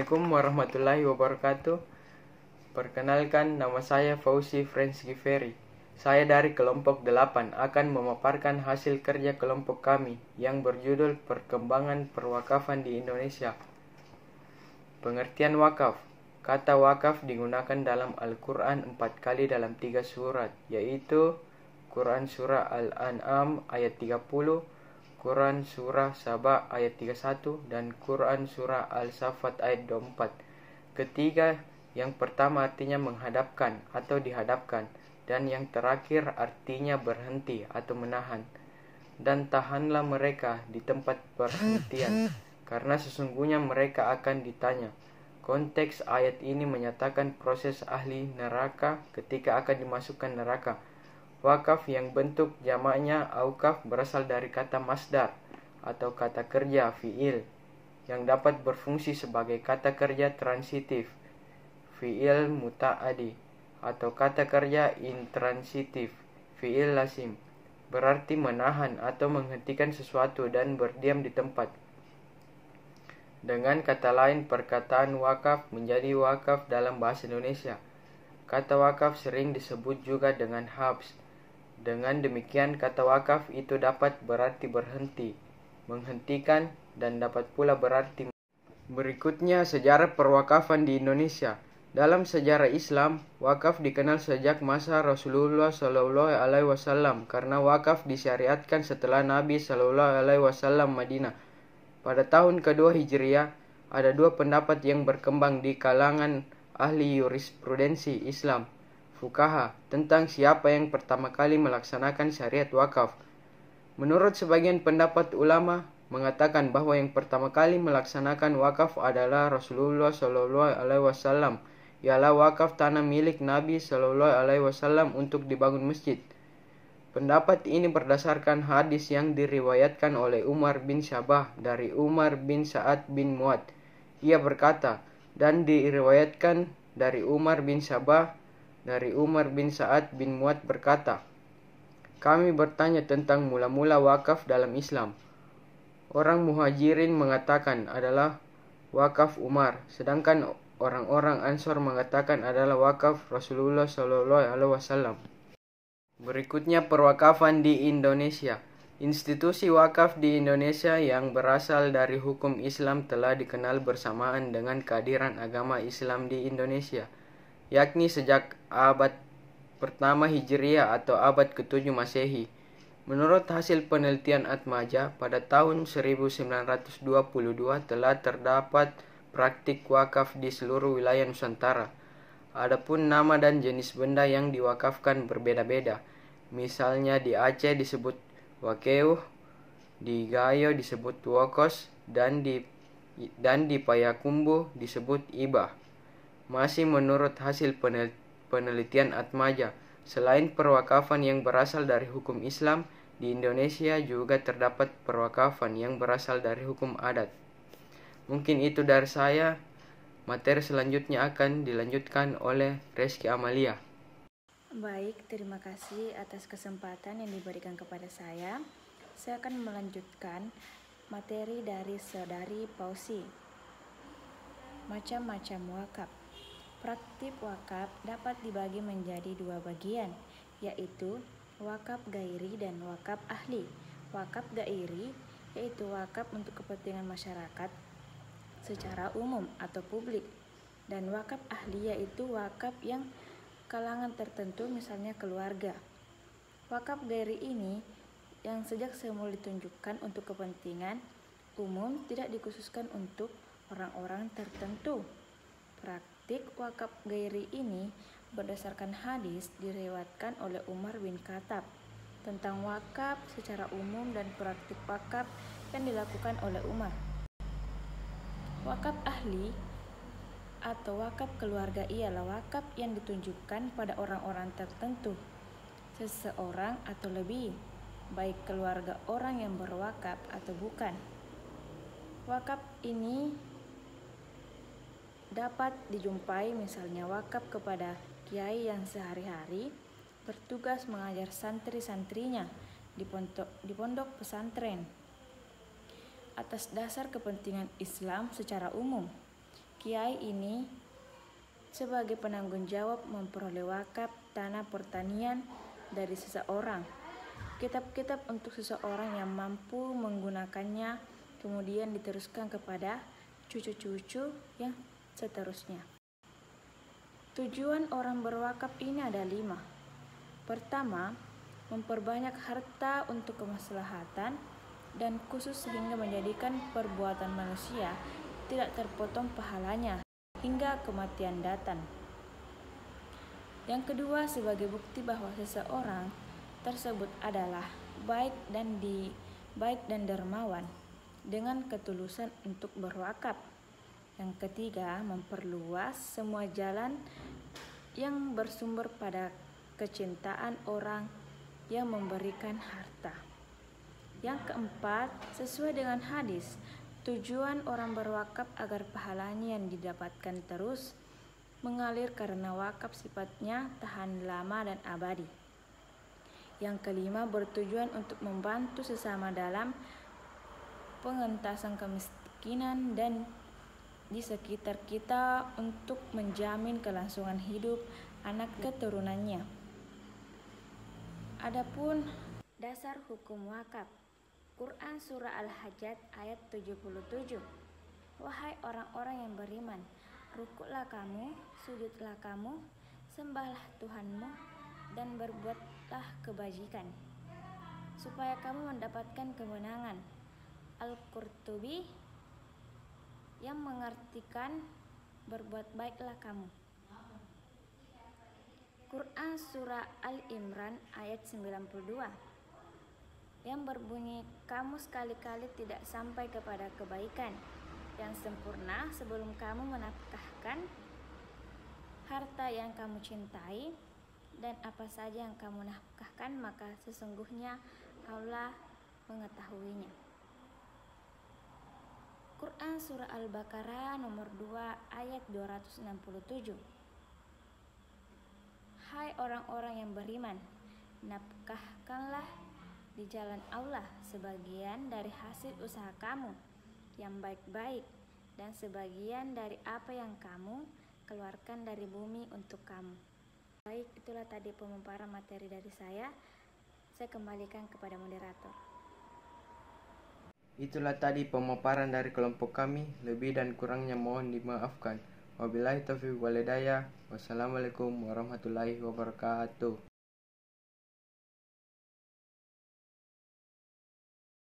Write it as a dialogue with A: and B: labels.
A: Assalamualaikum warahmatullahi wabarakatuh. Perkenalkan, nama saya Fauzi Frans Giferi. Saya dari kelompok 8 akan memaparkan hasil kerja kelompok kami yang berjudul Perkembangan Perwakafan di Indonesia. Pengertian wakaf. Kata wakaf digunakan dalam Al-Quran 4 kali dalam 3 surat, yaitu Quran Surah Al-An'am ayat 30, Quran Surah Saba ayat 31, dan Quran Surah Al-Safat ayat 24. Ketiga, yang pertama artinya menghadapkan atau dihadapkan, dan yang terakhir artinya berhenti atau menahan. Dan tahanlah mereka di tempat perhentian, karena sesungguhnya mereka akan ditanya. Konteks ayat ini menyatakan proses ahli neraka ketika akan dimasukkan neraka. Wakaf yang bentuk jamaknya aukaf berasal dari kata masdar atau kata kerja fi'il yang dapat berfungsi sebagai kata kerja transitif, fi'il muta'adi, atau kata kerja intransitif, fi'il lazim, berarti menahan atau menghentikan sesuatu dan berdiam di tempat. Dengan kata lain, perkataan wakaf menjadi wakaf dalam bahasa Indonesia. Kata wakaf sering disebut juga dengan habs. Dengan demikian, kata wakaf itu dapat berarti berhenti, menghentikan, dan dapat pula berarti. Berikutnya, sejarah perwakafan di Indonesia. Dalam sejarah Islam, wakaf dikenal sejak masa Rasulullah SAW karena wakaf disyariatkan setelah Nabi SAW Madinah. Pada tahun kedua Hijriah, ada dua pendapat yang berkembang di kalangan ahli jurisprudensi Islam, fuqaha, tentang siapa yang pertama kali melaksanakan syariat wakaf. Menurut sebagian pendapat ulama, mengatakan bahwa yang pertama kali melaksanakan wakaf adalah Rasulullah SAW, ialah wakaf tanah milik Nabi SAW untuk dibangun masjid. Pendapat ini berdasarkan hadis yang diriwayatkan oleh Umar bin Syabah dari Umar bin Sa'ad bin Mu'ad. Ia berkata, dan diriwayatkan dari Umar bin Syabah dari Umar bin Sa'ad bin Mu'ad berkata, kami bertanya tentang mula-mula wakaf dalam Islam. Orang muhajirin mengatakan adalah wakaf Umar, sedangkan orang-orang Ansor mengatakan adalah wakaf Rasulullah SAW. Berikutnya perwakafan di Indonesia. Institusi wakaf di Indonesia yang berasal dari hukum Islam telah dikenal bersamaan dengan kehadiran agama Islam di Indonesia, yakni sejak abad pertama Hijriah atau abad ke-7 Masehi. Menurut hasil penelitian Atmaja, pada tahun 1922 telah terdapat praktik wakaf di seluruh wilayah Nusantara. Adapun nama dan jenis benda yang diwakafkan berbeda-beda. Misalnya di Aceh disebut wakeuh, di Gayo disebut wakos, dan di Payakumbuh disebut ibah. Masih menurut hasil penelitian Atmaja, selain perwakafan yang berasal dari hukum Islam, di Indonesia juga terdapat perwakafan yang berasal dari hukum adat. Mungkin itu dari saya. Materi selanjutnya akan dilanjutkan oleh Reski Amalia.
B: Baik, terima kasih atas kesempatan yang diberikan kepada saya. Saya akan melanjutkan materi dari Saudari Fauzi. Macam-macam wakaf. Praktik wakaf dapat dibagi menjadi dua bagian, yaitu wakaf gairi dan wakaf ahli. Wakaf gairi yaitu wakaf untuk kepentingan masyarakat secara umum atau publik, dan wakaf ahli yaitu wakaf yang kalangan tertentu, misalnya keluarga. Wakaf gairi ini yang sejak semula ditunjukkan untuk kepentingan umum, tidak dikhususkan untuk orang-orang tertentu. Praktik wakaf gairi ini berdasarkan hadis diriwayatkan oleh Umar bin Khattab tentang wakaf secara umum dan praktik wakaf yang dilakukan oleh Umar. Wakaf ahli atau wakaf keluarga ialah wakaf yang ditunjukkan pada orang-orang tertentu, seseorang atau lebih, baik keluarga orang yang berwakaf atau bukan. Wakaf ini dapat dijumpai misalnya wakaf kepada kiai yang sehari-hari bertugas mengajar santri-santrinya di pondok pesantren atas dasar kepentingan Islam secara umum. kiai ini sebagai penanggung jawab memperoleh wakaf tanah pertanian dari seseorang, kitab-kitab untuk seseorang yang mampu menggunakannya kemudian diteruskan kepada cucu-cucu yang seterusnya. Tujuan orang berwakaf ini ada 5. Pertama, memperbanyak harta untuk kemaslahatan dan khusus sehingga menjadikan perbuatan manusia tidak terpotong pahalanya hingga kematian datang. Yang kedua, sebagai bukti bahwa seseorang tersebut adalah baik dan dermawan dengan ketulusan untuk berwakaf. Yang ketiga, memperluas semua jalan yang bersumber pada kecintaan orang yang memberikan harta. Yang keempat, sesuai dengan hadis, tujuan orang berwakaf agar pahalanya yang didapatkan terus mengalir karena wakaf sifatnya tahan lama dan abadi. Yang kelima, bertujuan untuk membantu sesama dalam pengentasan kemiskinan dan di sekitar kita untuk menjamin kelangsungan hidup anak keturunannya. Adapun dasar hukum wakaf, Quran Surah Al-Hajj ayat 77. Wahai orang-orang yang beriman, rukuklah kamu, sujudlah kamu, sembahlah Tuhanmu, dan berbuatlah kebajikan, supaya kamu mendapatkan kemenangan. Al-Qurtubi yang mengartikan berbuat baiklah kamu. Quran Surah Al-Imran ayat 92 yang berbunyi, kamu sekali-kali tidak sampai kepada kebaikan yang sempurna sebelum kamu menafkahkan harta yang kamu cintai, dan apa saja yang kamu nafkahkan maka sesungguhnya Allah mengetahuinya. Quran Surah Al-Baqarah nomor 2 ayat 267. Hai orang-orang yang beriman, nafkahkanlah di jalan Allah sebagian dari hasil usaha kamu yang baik-baik dan sebagian dari apa yang kamu keluarkan dari bumi untuk kamu. Baik, itulah tadi pemaparan materi dari saya. Saya kembalikan kepada moderator.
A: Itulah tadi pemaparan dari kelompok kami. Lebih dan kurangnya mohon dimaafkan. Wabillahi taufiq wal hidayah. Wassalamualaikum warahmatullahi wabarakatuh.